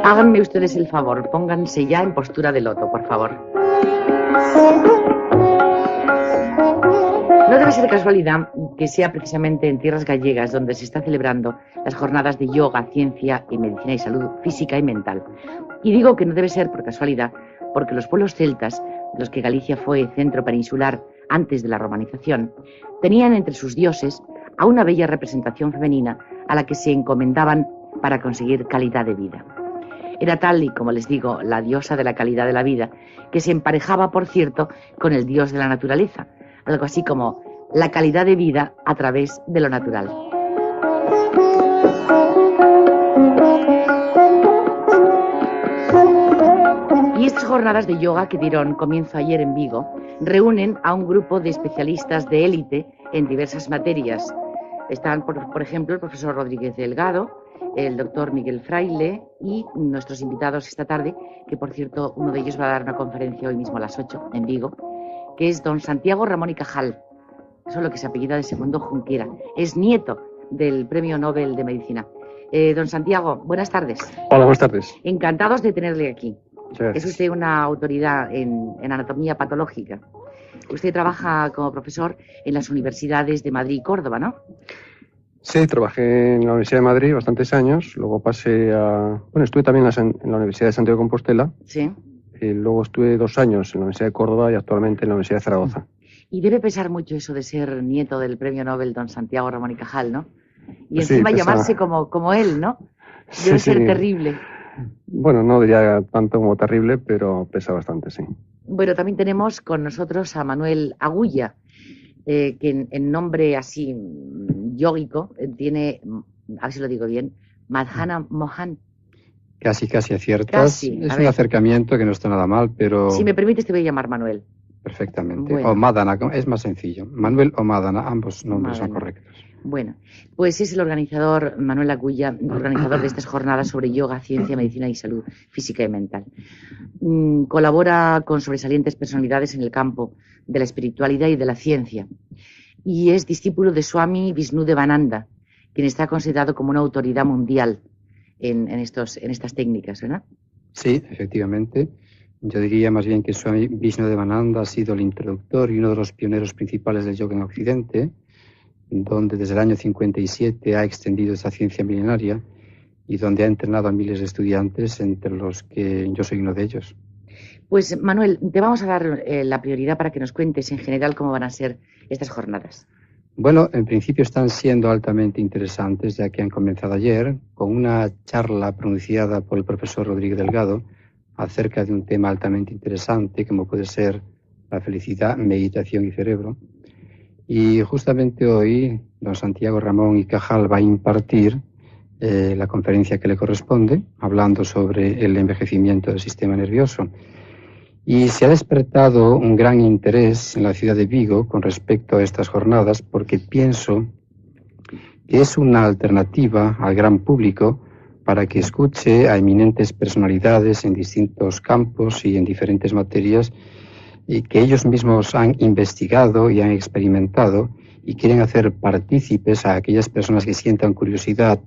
Háganme ustedes el favor, pónganse ya en postura de loto, por favor. No debe ser casualidad que sea precisamente en tierras gallegas donde se está celebrando las jornadas de yoga, ciencia y medicina y salud física y mental. Y digo que no debe ser por casualidad porque los pueblos celtas, de los que Galicia fue centro peninsular antes de la romanización, tenían entre sus dioses a una bella representación femenina a la que se encomendaban para conseguir calidad de vida. Era tal y, como les digo, la diosa de la calidad de la vida, que se emparejaba, por cierto, con el dios de la naturaleza, algo así como la calidad de vida a través de lo natural. Y estas jornadas de yoga que dieron comienzo ayer en Vigo reúnen a un grupo de especialistas de élite en diversas materias. Están, por ejemplo, el profesor Rodríguez Delgado, el doctor Miguel Fraile y nuestros invitados esta tarde, que por cierto uno de ellos va a dar una conferencia hoy mismo a las 8 en Vigo, que es don Santiago Ramón y Cajal, solo que se apellida de segundo Junquera. Es nieto del Premio Nobel de Medicina. Don Santiago, buenas tardes. Hola, buenas tardes. Encantados de tenerle aquí. Gracias. Es usted una autoridad en anatomía patológica. Usted trabaja como profesor en las universidades de Madrid y Córdoba, ¿no? Sí, trabajé en la Universidad de Madrid bastantes años, luego pasé a... Bueno, estuve también en la Universidad de Santiago de Compostela. Sí. Luego estuve 2 años en la Universidad de Córdoba y actualmente en la Universidad de Zaragoza. Y debe pesar mucho eso de ser nieto del Premio Nobel don Santiago Ramón y Cajal, ¿no? Y Pues encima sí, pesa... llamarse como él, ¿no? Debe ser terrible. Bueno, no diría tanto como terrible, pero pesa bastante, sí. Bueno, también tenemos con nosotros a Manuel Agulla, que en nombre así yógico tiene, a ver si lo digo bien, Madhana Mohan. Casi aciertas. Casi, es un acercamiento que no está nada mal, pero... Si me permites te voy a llamar Manuel. Perfectamente. Bueno. O Madana, es más sencillo. Manuel o Madana, ambos nombres son correctos. Bueno, pues es el organizador, Manuel Agulla, organizador de estas jornadas sobre yoga, ciencia, medicina y salud física y mental. Colabora con sobresalientes personalidades en el campo de la espiritualidad y de la ciencia. Y es discípulo de Swami Vishnudevananda, quien está considerado como una autoridad mundial en estas técnicas, ¿verdad? Sí, efectivamente. Yo diría más bien que Swami Vishnudevananda ha sido el introductor y uno de los pioneros principales del yoga en Occidente, donde desde el año 57 ha extendido esa ciencia milenaria y donde ha entrenado a miles de estudiantes, entre los que yo soy uno de ellos. Pues Manuel, te vamos a dar la prioridad para que nos cuentes en general cómo van a ser estas jornadas. Bueno, en principio están siendo altamente interesantes, ya que han comenzado ayer con una charla pronunciada por el profesor Rodríguez Delgado acerca de un tema altamente interesante, como puede ser la felicidad, meditación y cerebro. Y justamente hoy, don Santiago Ramón y Cajal va a impartir la conferencia que le corresponde, hablando sobre el envejecimiento del sistema nervioso. Y se ha despertado un gran interés en la ciudad de Vigo con respecto a estas jornadas, porque pienso que es una alternativa al gran público para que escuche a eminentes personalidades en distintos campos y en diferentes materias, y que ellos mismos han investigado y han experimentado y quieren hacer partícipes a aquellas personas que sientan curiosidad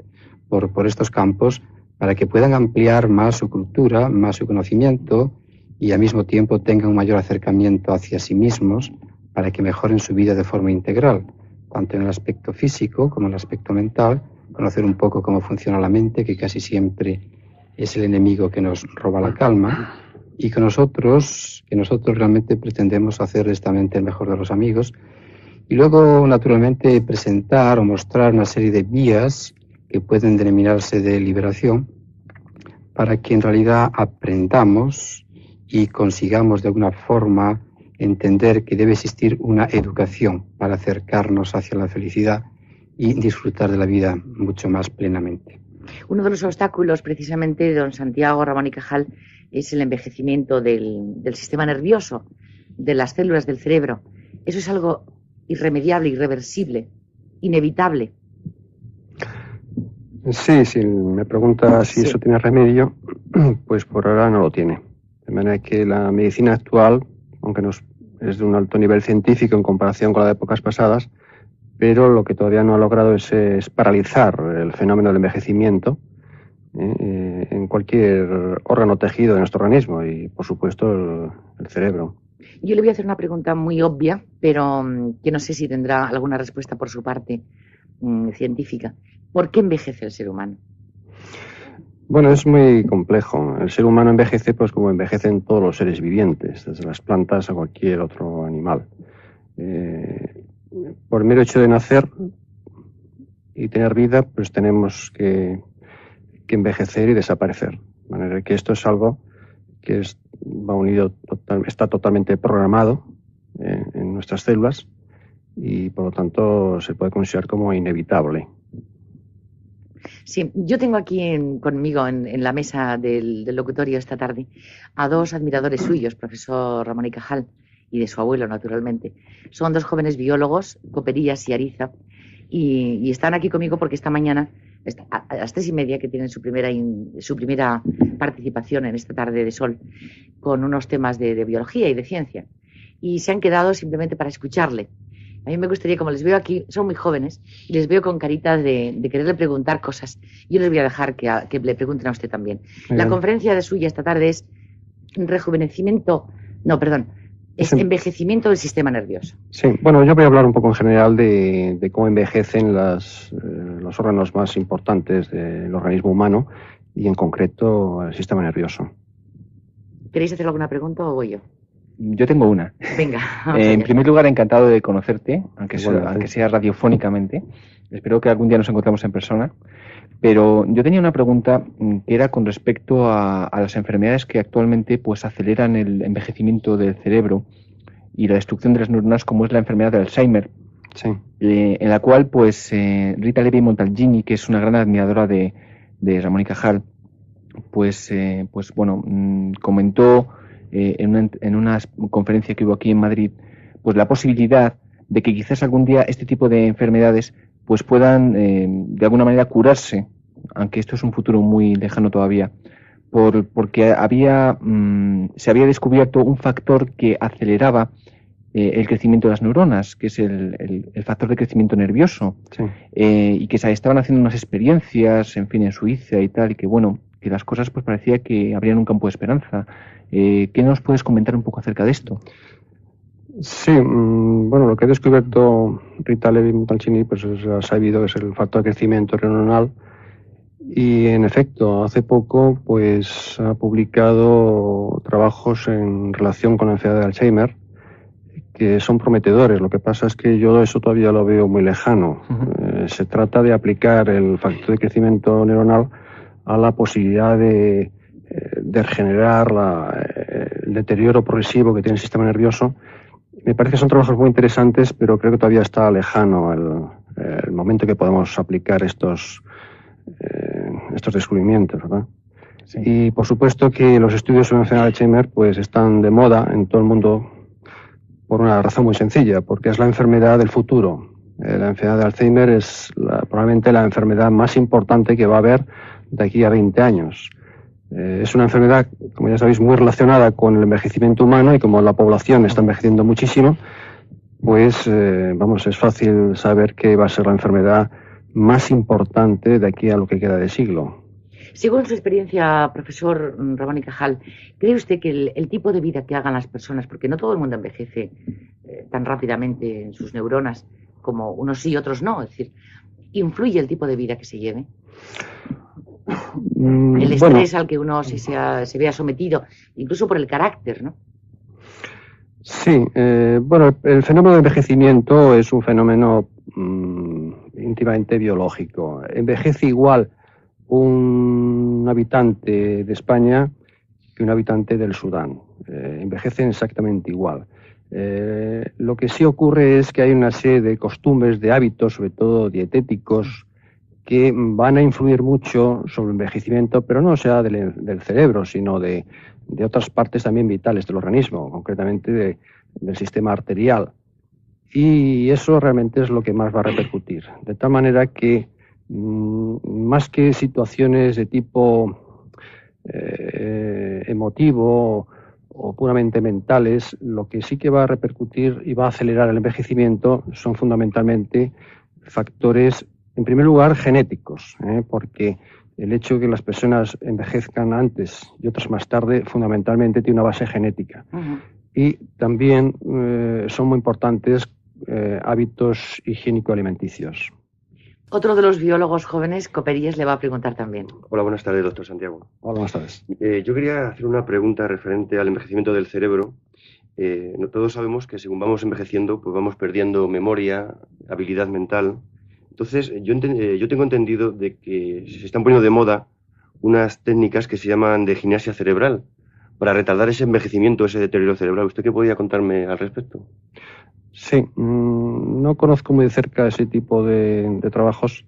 por estos campos, para que puedan ampliar más su cultura, más su conocimiento y al mismo tiempo tengan un mayor acercamiento hacia sí mismos, para que mejoren su vida de forma integral, tanto en el aspecto físico como en el aspecto mental, conocer un poco cómo funciona la mente, que casi siempre es el enemigo que nos roba la calma, y que nosotros realmente pretendemos hacer de esta mente el mejor de los amigos, y luego naturalmente presentar o mostrar una serie de vías que pueden denominarse de liberación, para que en realidad aprendamos y consigamos de alguna forma entender que debe existir una educación para acercarnos hacia la felicidad y disfrutar de la vida mucho más plenamente. Uno de los obstáculos precisamente de don Santiago Ramón y Cajal es el envejecimiento del sistema nervioso, de las células del cerebro. Eso es algo irremediable, irreversible, inevitable. Sí, si me pregunta si eso tiene remedio, pues por ahora no lo tiene. De manera que la medicina actual, aunque es de un alto nivel científico en comparación con la de épocas pasadas, pero lo que todavía no ha logrado es paralizar el fenómeno del envejecimiento en cualquier órgano tejido de nuestro organismo y, por supuesto, el cerebro. Yo le voy a hacer una pregunta muy obvia, pero que no sé si tendrá alguna respuesta por su parte científica. ¿Por qué envejece el ser humano? Bueno, es muy complejo. El ser humano envejece pues como envejecen todos los seres vivientes, desde las plantas a cualquier otro animal. Por el mero hecho de nacer y tener vida, pues tenemos que envejecer y desaparecer. De manera que esto es algo que va unido, está totalmente programado en nuestras células y por lo tanto se puede considerar como inevitable. Sí, yo tengo aquí conmigo en la mesa del locutorio esta tarde a dos admiradores suyos, profesor Ramón y Cajal y de su abuelo, naturalmente. Son dos jóvenes biólogos, Coperillas y Ariza, y están aquí conmigo porque esta mañana, a las 3:30, que tienen su primera participación en esta tarde de sol, con unos temas de biología y de ciencia, y se han quedado simplemente para escucharle. A mí me gustaría, como les veo aquí, son muy jóvenes, y les veo con caritas de quererle preguntar cosas. Yo les voy a dejar que le pregunten a usted también. La conferencia de suya esta tarde es envejecimiento del sistema nervioso. Sí, bueno, yo voy a hablar un poco en general de cómo envejecen los órganos más importantes del organismo humano y en concreto el sistema nervioso. ¿Queréis hacer alguna pregunta o voy yo? Yo tengo una. Venga. En primer lugar, encantado de conocerte, aunque sea radiofónicamente. Espero que algún día nos encontremos en persona. Pero yo tenía una pregunta que era con respecto a las enfermedades que actualmente pues aceleran el envejecimiento del cerebro y la destrucción de las neuronas, como es la enfermedad de Alzheimer. Sí. En la cual pues Rita Levi-Montalcini, que es una gran admiradora de Ramón y Cajal, pues comentó en una conferencia que hubo aquí en Madrid, pues la posibilidad de que quizás algún día este tipo de enfermedades pues puedan de alguna manera curarse, aunque esto es un futuro muy lejano todavía, porque se había descubierto un factor que aceleraba el crecimiento de las neuronas, que es el factor de crecimiento nervioso, sí. Y que se estaban haciendo unas experiencias, en fin, en Suiza y tal, y que bueno, que las cosas pues parecía que habrían un campo de esperanza. ¿Qué nos puedes comentar un poco acerca de esto? Sí, bueno, lo que ha descubierto Rita Levi-Montalcini, pues ha sabido que es el factor de crecimiento neuronal y en efecto, hace poco pues ha publicado trabajos en relación con la enfermedad de Alzheimer que son prometedores. Lo que pasa es que yo eso todavía lo veo muy lejano. Se trata de aplicar el factor de crecimiento neuronal a la posibilidad de regenerar el deterioro progresivo que tiene el sistema nervioso. Me parece que son trabajos muy interesantes, pero creo que todavía está lejano el momento que podamos aplicar estos descubrimientos, ¿verdad? Sí. Y por supuesto que los estudios sobre la enfermedad de Alzheimer pues están de moda en todo el mundo por una razón muy sencilla, porque es la enfermedad del futuro. La enfermedad de Alzheimer es probablemente la enfermedad más importante que va a haber de aquí a 20 años. Es una enfermedad, como ya sabéis, muy relacionada con el envejecimiento humano y como la población está envejeciendo muchísimo, pues es fácil saber que va a ser la enfermedad más importante de aquí a lo que queda de siglo. Según su experiencia, profesor Ramón y Cajal, ¿cree usted que el tipo de vida que hagan las personas, porque no todo el mundo envejece tan rápidamente en sus neuronas como unos sí y otros no, es decir, influye el tipo de vida que se lleve? El estrés al que uno se vea sometido, incluso por el carácter, ¿no? Sí, el fenómeno de envejecimiento es un fenómeno íntimamente biológico. Envejece igual un habitante de España que un habitante del Sudán. Envejecen exactamente igual. Lo que sí ocurre es que hay una serie de costumbres, de hábitos, sobre todo dietéticos, que van a influir mucho sobre el envejecimiento, pero no sea del cerebro, sino de otras partes también vitales del organismo, concretamente del sistema arterial. Y eso realmente es lo que más va a repercutir. De tal manera que más que situaciones de tipo emotivo o puramente mentales, lo que sí que va a repercutir y va a acelerar el envejecimiento son fundamentalmente factores, en primer lugar, genéticos, porque el hecho de que las personas envejezcan antes y otras más tarde, fundamentalmente tiene una base genética. Y también son muy importantes hábitos higiénico-alimenticios. Otro de los biólogos jóvenes, Coperíes, le va a preguntar también. Hola, buenas tardes, doctor Santiago. Hola, buenas tardes. Yo quería hacer una pregunta referente al envejecimiento del cerebro. Todos sabemos que según vamos envejeciendo, pues vamos perdiendo memoria, habilidad mental. Entonces, yo tengo entendido de que se están poniendo de moda unas técnicas que se llaman de gimnasia cerebral para retardar ese envejecimiento, ese deterioro cerebral. ¿Usted qué podría contarme al respecto? Sí, no conozco muy de cerca ese tipo de trabajos,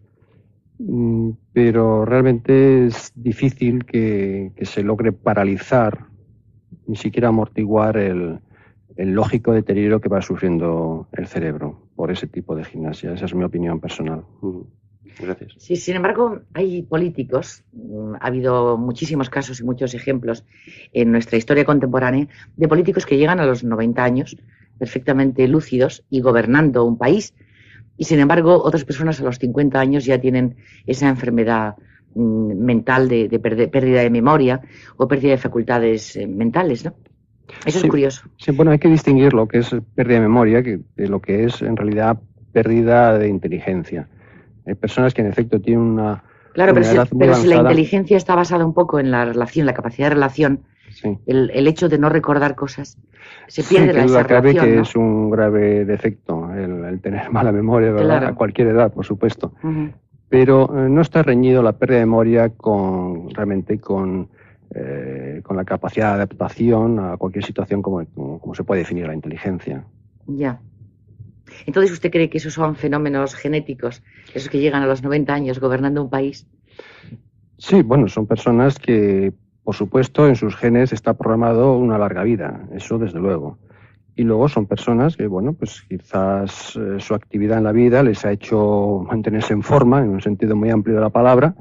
pero realmente es difícil que se logre paralizar, ni siquiera amortiguar el lógico deterioro que va sufriendo el cerebro por ese tipo de gimnasia. Esa es mi opinión personal. Gracias. Sí, sin embargo, hay políticos, ha habido muchísimos casos y muchos ejemplos en nuestra historia contemporánea de políticos que llegan a los 90 años perfectamente lúcidos y gobernando un país, y sin embargo otras personas a los 50 años ya tienen esa enfermedad mental de pérdida de memoria o pérdida de facultades mentales, ¿no? Eso es curioso. Sí, bueno, hay que distinguir lo que es pérdida de memoria de lo que es en realidad pérdida de inteligencia. Hay personas que en efecto tienen una... Claro, edad muy pero si la avanzada. inteligencia está basada un poco en la relación, la capacidad de relación, Sí. el hecho de no recordar cosas, se pierde que duda esa cabe relación, que ¿no? es un grave defecto el tener mala memoria, ¿verdad? Claro. A cualquier edad, por supuesto. Ujú. Pero no está reñido la pérdida de memoria realmente con la capacidad de adaptación a cualquier situación como se puede definir la inteligencia. Ya. Entonces, ¿usted cree que esos son fenómenos genéticos, esos que llegan a los 90 años gobernando un país? Sí, bueno, son personas que, por supuesto, en sus genes está programado una larga vida, eso desde luego. Y luego son personas que, bueno, pues quizás su actividad en la vida les ha hecho mantenerse en forma, en un sentido muy amplio de la palabra,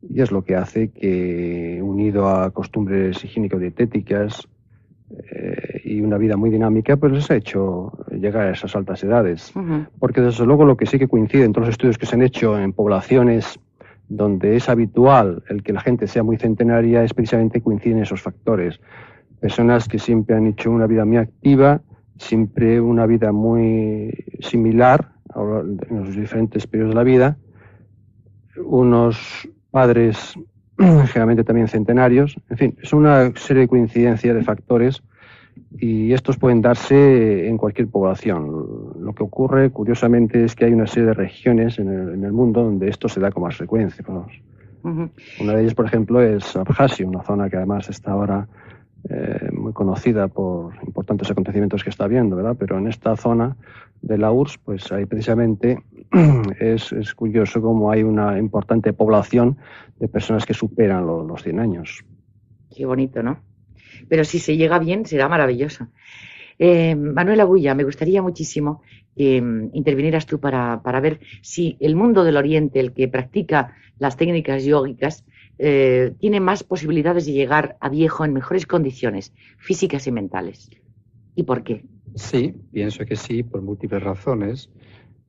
y es lo que hace que, unido a costumbres higiénico-dietéticas y una vida muy dinámica, pues les ha hecho llegar a esas altas edades. Uh-huh. Porque desde luego lo que sí que coincide en todos los estudios que se han hecho en poblaciones donde es habitual el que la gente sea muy centenaria, es precisamente coinciden esos factores. Personas que siempre han hecho una vida muy activa, siempre una vida muy similar en los diferentes periodos de la vida, unos padres generalmente también centenarios, en fin, es una serie de coincidencias de factores y estos pueden darse en cualquier población. Lo que ocurre, curiosamente, es que hay una serie de regiones en el mundo donde esto se da con más frecuencia. Uh-huh. Una de ellas, por ejemplo, es Abjasia, una zona que además está ahora muy conocida por importantes acontecimientos que está habiendo, ¿verdad? Pero en esta zona de la URSS, pues ahí precisamente es curioso cómo hay una importante población de personas que superan los 100 años. Qué bonito, ¿no? Pero si se llega bien, será maravilloso. Manuel Agulla, me gustaría muchísimo que intervinieras tú para ver si el mundo del Oriente, el que practica las técnicas yógicas, tiene más posibilidades de llegar a viejo en mejores condiciones físicas y mentales. ¿Y por qué? Sí, pienso que sí, por múltiples razones.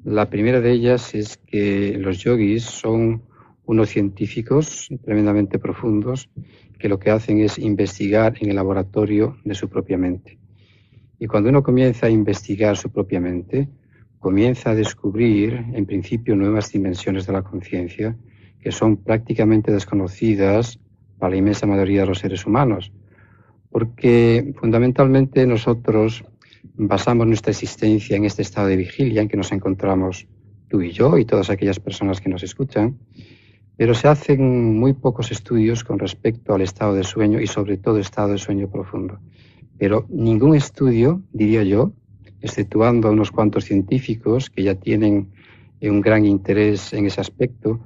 La primera de ellas es que los yogis son unos científicos tremendamente profundos que lo que hacen es investigar en el laboratorio de su propia mente. Y cuando uno comienza a investigar su propia mente, comienza a descubrir, en principio, nuevas dimensiones de la conciencia que son prácticamente desconocidas para la inmensa mayoría de los seres humanos. Porque fundamentalmente nosotros basamos nuestra existencia en este estado de vigilia en que nos encontramos tú y yo y todas aquellas personas que nos escuchan, pero se hacen muy pocos estudios con respecto al estado de sueño y sobre todo estado de sueño profundo. Pero ningún estudio, diría yo, exceptuando a unos cuantos científicos que ya tienen un gran interés en ese aspecto,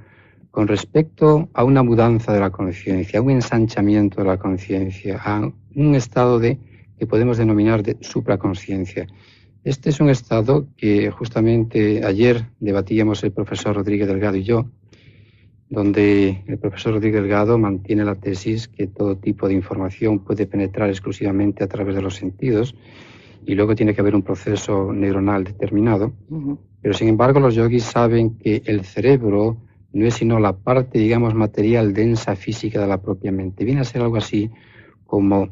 con respecto a una mudanza de la conciencia, a un ensanchamiento de la conciencia, a un estado que podemos denominar de supraconsciencia. Este es un estado que justamente ayer debatíamos el profesor Rodríguez Delgado y yo, donde el profesor Rodríguez Delgado mantiene la tesis que todo tipo de información puede penetrar exclusivamente a través de los sentidos y luego tiene que haber un proceso neuronal determinado. Pero sin embargo los yogis saben que el cerebro no es sino la parte, digamos, material densa física de la propia mente. Viene a ser algo así como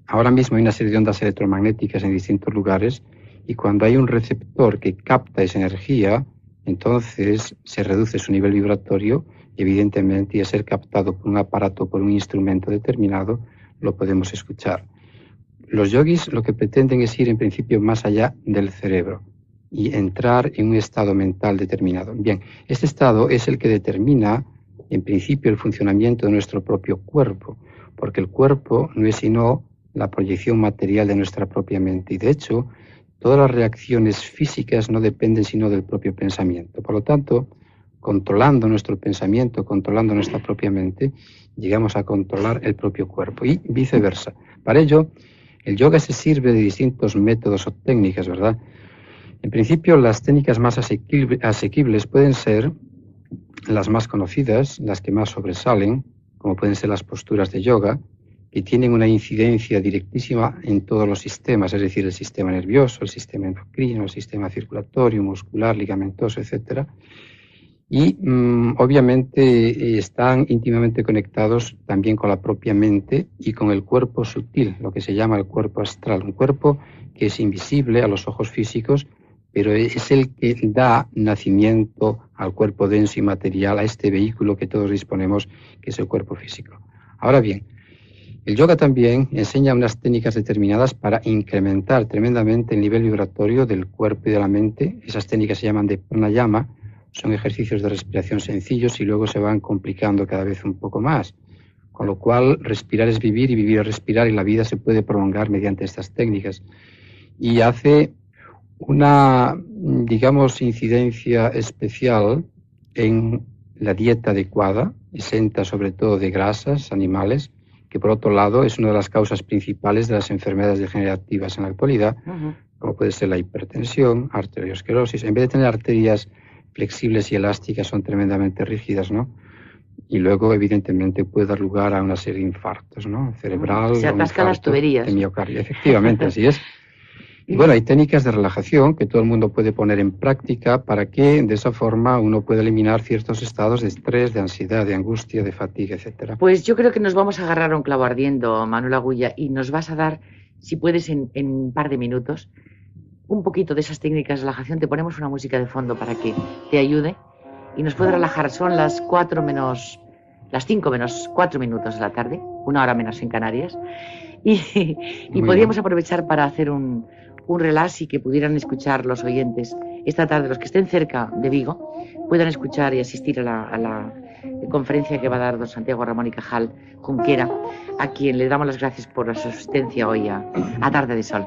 ahora mismo hay una serie de ondas electromagnéticas en distintos lugares y cuando hay un receptor que capta esa energía, entonces se reduce su nivel vibratorio y evidentemente, y a ser captado por un aparato, por un instrumento determinado, lo podemos escuchar. Los yogis lo que pretenden es ir en principio más allá del cerebro y entrar en un estado mental determinado. Bien, este estado es el que determina en principio el funcionamiento de nuestro propio cuerpo, porque el cuerpo no es sino la proyección material de nuestra propia mente y de hecho todas las reacciones físicas no dependen sino del propio pensamiento. Por lo tanto, controlando nuestro pensamiento, controlando nuestra propia mente, llegamos a controlar el propio cuerpo y viceversa. Para ello, el yoga se sirve de distintos métodos o técnicas, ¿verdad? En principio, las técnicas más asequibles pueden ser las más conocidas, las que más sobresalen, como pueden ser las posturas de yoga, que tienen una incidencia directísima en todos los sistemas, es decir, el sistema nervioso, el sistema endocrino, el sistema circulatorio, muscular, ligamentoso, etc. Y obviamente están íntimamente conectados también con la propia mente y con el cuerpo sutil, lo que se llama el cuerpo astral, un cuerpo que es invisible a los ojos físicos, pero es el que da nacimiento al cuerpo denso y material, a este vehículo que todos disponemos, que es el cuerpo físico. Ahora bien, el yoga también enseña unas técnicas determinadas para incrementar tremendamente el nivel vibratorio del cuerpo y de la mente. Esas técnicas se llaman de pranayama, son ejercicios de respiración sencillos y luego se van complicando cada vez un poco más. Con lo cual, respirar es vivir y vivir es respirar y la vida se puede prolongar mediante estas técnicas. Y hace una, digamos, incidencia especial en la dieta adecuada, exenta sobre todo de grasas animales, que por otro lado es una de las causas principales de las enfermedades degenerativas en la actualidad, como puede ser la hipertensión, arteriosclerosis. En vez de tener arterias flexibles y elásticas, son tremendamente rígidas, ¿no? Y luego, evidentemente, puede dar lugar a una serie de infartos, ¿no? Cerebral, se atascan las tuberías. De miocardio. Efectivamente, así es. Y bueno, hay técnicas de relajación que todo el mundo puede poner en práctica para que de esa forma uno pueda eliminar ciertos estados de estrés, de ansiedad, de angustia, de fatiga, etcétera. Pues yo creo que nos vamos a agarrar a un clavo ardiendo, Manuel Agulla, y nos vas a dar, si puedes, en un par de minutos, un poquito de esas técnicas de relajación. Te ponemos una música de fondo para que te ayude y nos puede relajar. Son las 5 menos 4 minutos de la tarde, 1 hora menos en Canarias, y podríamos aprovechar para hacer un relax y que pudieran escuchar los oyentes esta tarde, los que estén cerca de Vigo, puedan escuchar y asistir a la conferencia que va a dar don Santiago Ramón y Cajal Junquera, a quien le damos las gracias por su asistencia hoy a Tarde de Sol.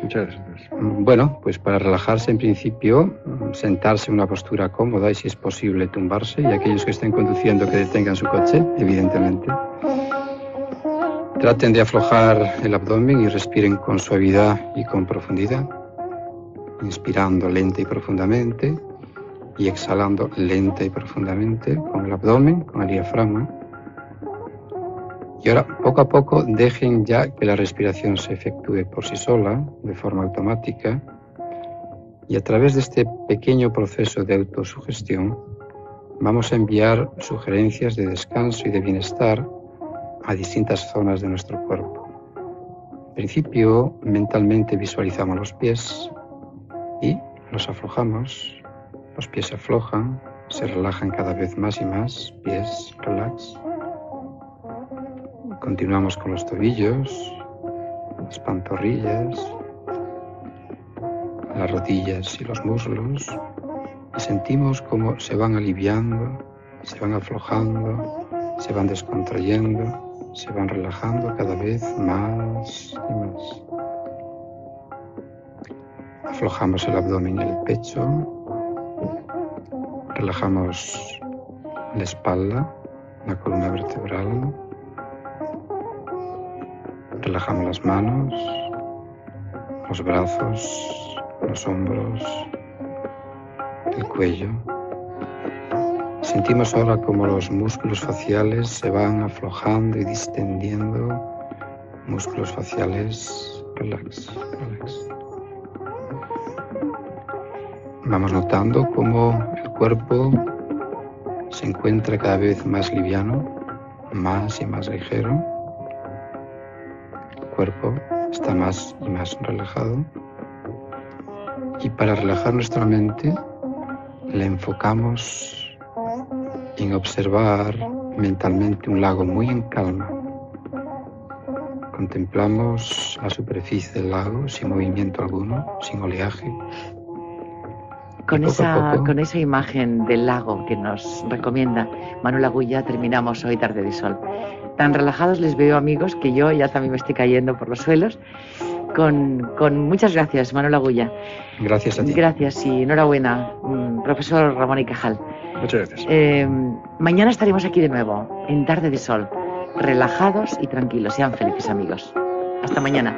Muchas gracias. Bueno, pues para relajarse en principio, sentarse en una postura cómoda y si es posible tumbarse, y aquellos que estén conduciendo que detengan su coche, evidentemente. Traten de aflojar el abdomen y respiren con suavidad y con profundidad, inspirando lenta y profundamente y exhalando lenta y profundamente con el abdomen, con el diafragma. Y ahora, poco a poco, dejen ya que la respiración se efectúe por sí sola, de forma automática, y a través de este pequeño proceso de autosugestión vamos a enviar sugerencias de descanso y de bienestar a distintas zonas de nuestro cuerpo. En principio, mentalmente visualizamos los pies y los aflojamos. Los pies se aflojan, se relajan cada vez más y más. Pies, relax. Continuamos con los tobillos, las pantorrillas, las rodillas y los muslos. Y sentimos cómo se van aliviando, se van aflojando, se van descontrayendo, se van relajando cada vez más y más. Aflojamos el abdomen y el pecho, relajamos la espalda, la columna vertebral, relajamos las manos, los brazos, los hombros, el cuello. Sentimos ahora como los músculos faciales se van aflojando y distendiendo. Músculos faciales, relax, relax. Vamos notando cómo el cuerpo se encuentra cada vez más liviano, más y más ligero. El cuerpo está más y más relajado. Y para relajar nuestra mente, le enfocamos en observar mentalmente un lago muy en calma. Contemplamos la superficie del lago sin movimiento alguno, sin oleaje. Con esa imagen del lago que nos recomienda Manuel Agulla terminamos hoy Tarde de Sol. Tan relajados les veo, amigos, que yo ya también me estoy cayendo por los suelos. Con muchas gracias, Manuel Agulla. Gracias a ti. Gracias y enhorabuena, profesor Ramón y Cajal. Muchas gracias. Mañana estaremos aquí de nuevo, en Tarde de Sol, relajados y tranquilos. Sean felices, amigos. Hasta mañana.